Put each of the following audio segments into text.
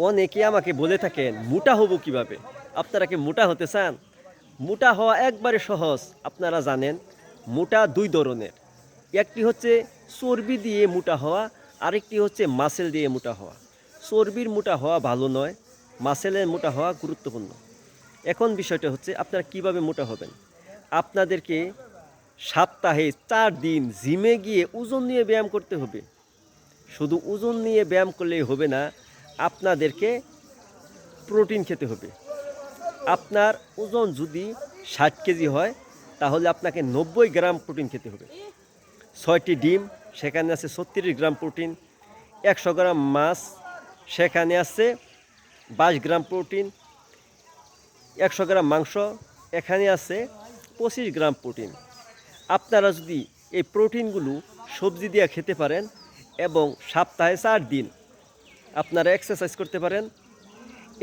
অনেকে আমাকে বলে থাকেন মোটা হব কিভাবে। আপনারা কি মোটা হতে চান? মোটা হওয়া একবারে সহজ। আপনারা জানেন মোটা দুই ধরনের। একটি হচ্ছে চর্বি দিয়ে মোটা হওয়া, আরেকটি হচ্ছে মাসেল দিয়ে মোটা হওয়া। চর্বির মোটা হওয়া ভালো নয়, মাসেলের মোটা হওয়া গুরুত্বপূর্ণ। এখন বিষয়টা হচ্ছে আপনারা কিভাবে মোটা হবেন। আপনাদেরকে সপ্তাহে 4 দিন জিমে গিয়ে ওজন নিয়ে ব্যায়াম করতে হবে। শুধু ওজন নিয়ে ব্যায়াম করলেই হবে না, আপনাদেরকে প্রোটিন খেতে হবে। আপনার ওজন যদি 60 কেজি হয়, তাহলে আপনাকে 90 গ্রাম প্রোটিন খেতে হবে। 6টি ডিম, সেখানে আছে 36 গ্রাম প্রোটিন। 100 গ্রাম মাছ, সেখানে আছে 22 গ্রাম প্রোটিন। 100 গ্রাম মাংস, এখানে আছে 25 গ্রাম প্রোটিন। আপনারা যদি এই প্রোটিনগুলো সবজি দিয়ে খেতে পারেন এবং সপ্তাহে 4 দিন আপনারা এক্সারসাইজ করতে পারেন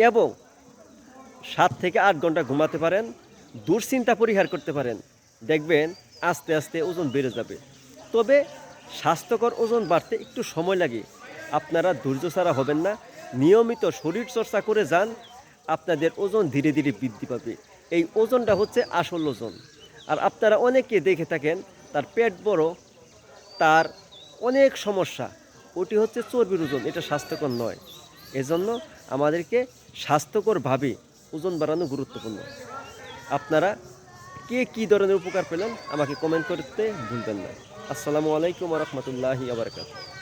এবং 7 থেকে 8 ঘন্টা ঘুমাতে পারেন, দুশ্চিন্তা পরিহার করতে পারেন, দেখবেন আস্তে আস্তে ওজন বেড়ে যাবে। তবে স্বাস্থ্যকর ওজন বাড়তে একটু সময় লাগে। আপনারা ধৈর্য ছাড়া হবেন না, নিয়মিত শরীর চর্চা করে যান, আপনাদের ওজন ধীরে ধীরে বৃদ্ধি পাবে। এই ওজনটা হচ্ছে আসল ওজন। আর আপনারা অনেকে দেখে থাকেন তার পেট বড়, তার অনেক সমস্যা, ওটি হচ্ছে চর্বির ওজন, এটা স্বাস্থ্যকর নয়। এজন্য আমাদেরকে স্বাস্থ্যকরভাবে ওজন বাড়ানো গুরুত্বপূর্ণ। আপনারা কে কী ধরনের উপকার পেলেন আমাকে কমেন্ট করতে ভুলবেন না। আসসালামু আলাইকুম ওয়া রাহমাতুল্লাহি ওয়া বারাকাতুহু।